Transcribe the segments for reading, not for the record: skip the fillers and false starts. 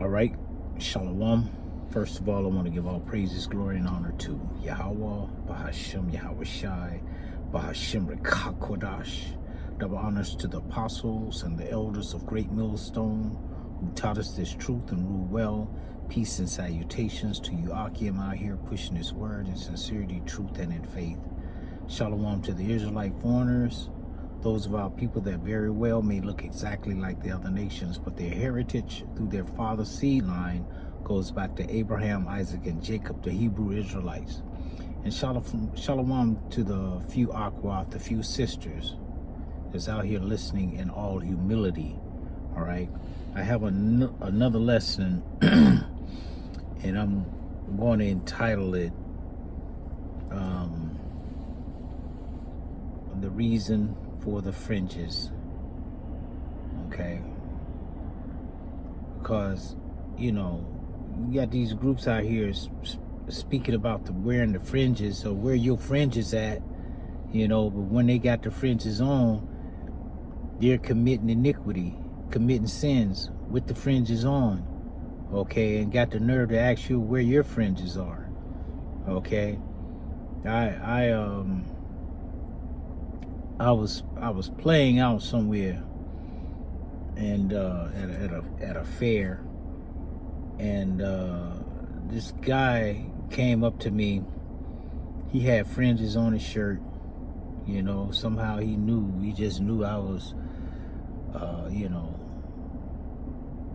All right, Shalom. First of all, I want to give all praises, glory, and honor to Yahweh, Bahashem, Yahweh Shai, Bahashem Rekakodash. Double honors to the apostles and the elders of Great Millstone who taught us this truth and rule well. Peace and salutations to you, Akim, out here pushing this word in sincerity, truth, and in faith. Shalom to the Israelite foreigners, those of our people that very well may look exactly like the other nations, but their heritage through their father's seed line goes back to Abraham, Isaac, and Jacob, the Hebrew Israelites. And shalom to the few Akwat, the few sisters that's out here listening in all humility. All right, I have another lesson, and I'm going to entitle it The Reason for the Fringes. Okay, because you got these groups out here speaking about wearing the fringes, or where your fringes at, but when they got the fringes on, they're committing iniquity, committing sins with the fringes on. Okay, and got the nerve to ask you where your fringes are. Okay, I was playing out somewhere, and at a fair, and this guy came up to me. He had fringes on his shirt. Somehow he just knew I was,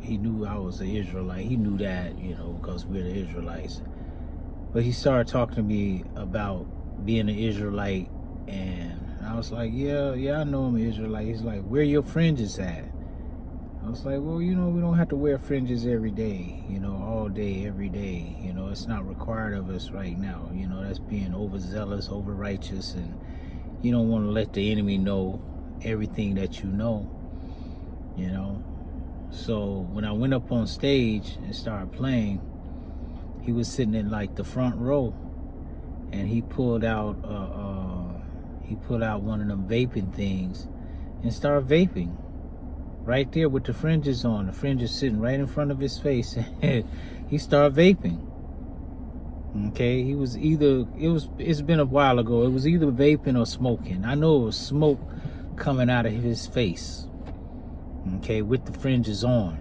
he knew I was an Israelite. He knew that, because we're the Israelites. But he started talking to me about being an Israelite, and I was like, yeah, I know I'm an Israelite. He's like, where your fringes at? I was like, well, we don't have to wear fringes every day, all day, every day. It's not required of us right now. That's being overzealous, over righteous, and you don't want to let the enemy know everything that you know. So when I went up on stage and started playing, he was sitting in like the front row, and he pulled out one of them vaping things and started vaping right there with the fringes on. The fringes sitting right in front of his face, and he started vaping. Okay, it's been a while ago. It was either vaping or smoking. I know it was smoke coming out of his face. Okay, with the fringes on.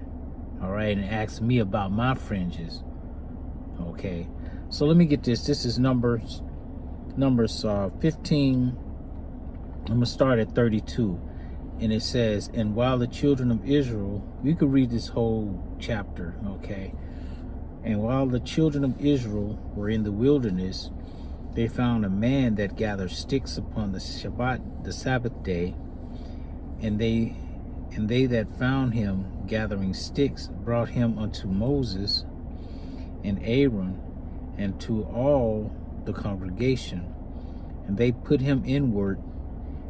All right, and asked me about my fringes. Okay, so let me get this. This is Numbers 15. I'm gonna start at 32, and it says, "And while the children of Israel," you could read this whole chapter. Okay. "And while the children of Israel were in the wilderness, they found a man that gathered sticks upon the Sabbath day, and they that found him gathering sticks brought him unto Moses and Aaron and to all the congregation, and they put him inward,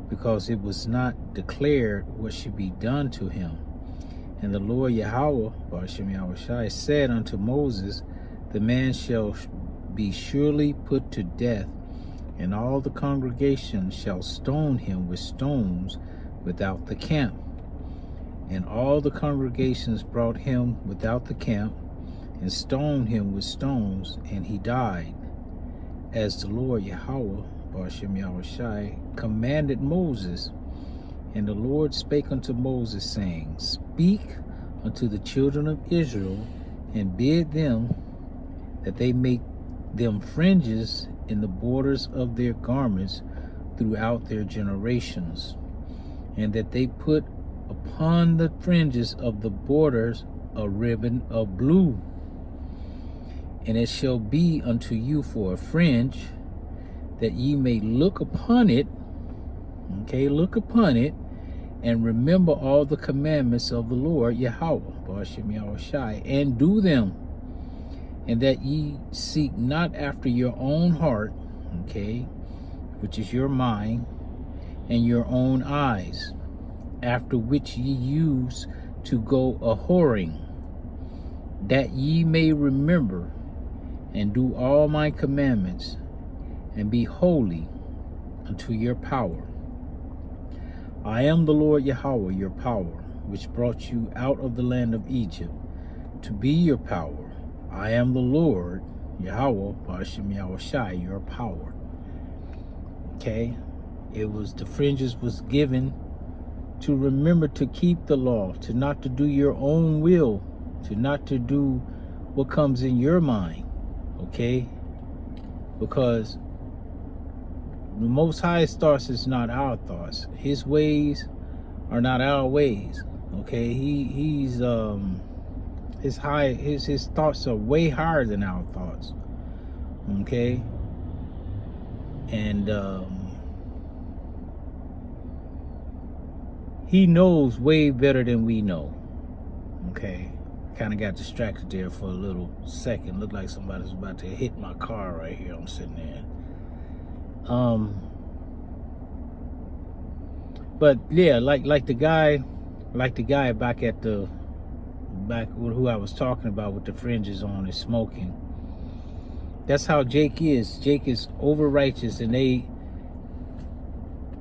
because it was not declared what should be done to him. And the Lord Yahweh, Bahashem Yahweh Shai, said unto Moses, the man shall be surely put to death, and all the congregation shall stone him with stones without the camp. And all the congregations brought him without the camp, and stoned him with stones, and he died, as the Lord Yahweh, Bahashem Yahweh Shai, commanded Moses. And the Lord spake unto Moses, saying, Speak unto the children of Israel, and bid them that they make them fringes in the borders of their garments throughout their generations, and that they put upon the fringes of the borders a ribbon of blue. And it shall be unto you for a fringe, that ye may look upon it." Okay, look upon it, "and remember all the commandments of the Lord Yahweh, Bahashem Yahweh Shai, and do them, and that ye seek not after your own heart," okay, which is your mind, "and your own eyes, after which ye use to go a-whoring, that ye may remember and do all my commandments, and be holy unto your power. I am the Lord Yahweh, your power, which brought you out of the land of Egypt, to be your power. I am the Lord, Yahweh, Bashim Yahushai, your power. Okay? It was, the fringes was given to remember to keep the law, to not to do your own will, to not to do what comes in your mind. Okay? Because the Most High's thoughts is not our thoughts. His ways are not our ways. Okay? His thoughts are way higher than our thoughts. Okay? And he knows way better than we know. Okay? Kind of got distracted there for a little second. Looked like somebody's about to hit my car right here. I'm sitting there. But yeah, like the guy back who I was talking about with the fringes on is smoking. That's how Jake is. Jake is over righteous, and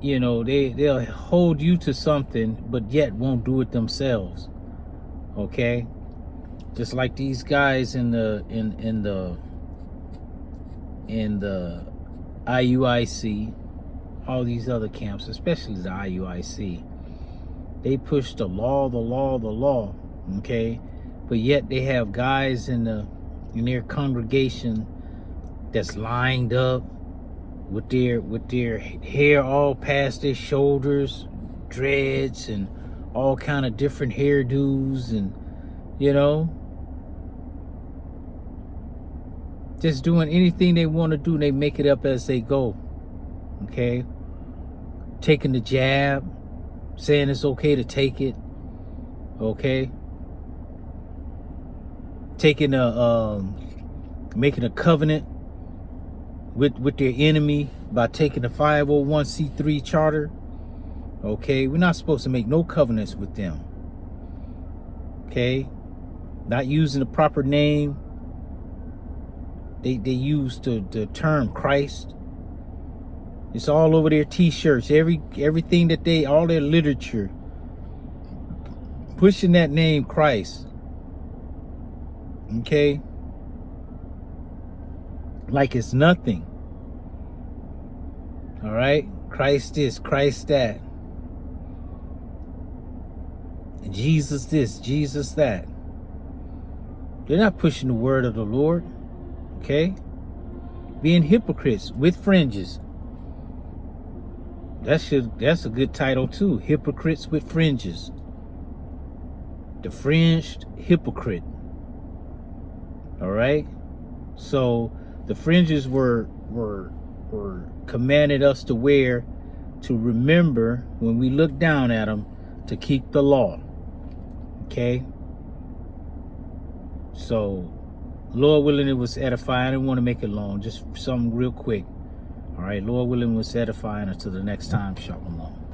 they'll hold you to something, but yet won't do it themselves. Okay, just like these guys in the IUIC, all these other camps, especially the IUIC, they push the law. Okay, but yet they have guys in their congregation that's lined up with their hair all past their shoulders, dreads, and all kind of different hairdos, and just doing anything they want to do. They make it up as they go. Okay, taking the jab, saying it's okay to take it. Okay, taking making a covenant with their enemy by taking the 501c3 charter. Okay, we're not supposed to make no covenants with them. Okay, not using the proper name. They use the term Christ. It's all over their t-shirts, everything that all their literature, pushing that name Christ. Okay, like it's nothing. All right, Christ this, Christ that, Jesus this, Jesus that. They're not pushing the word of the Lord. Okay, being hypocrites with fringes. That's a good title too. Hypocrites with fringes. The fringed hypocrite. All right. So the fringes were commanded us to wear, to remember when we look down at them, to keep the law. Okay. So, Lord willing, it was edifying. I didn't want to make it long. Just something real quick. All right. Lord willing, it was edifying. Until the next time. Shalom.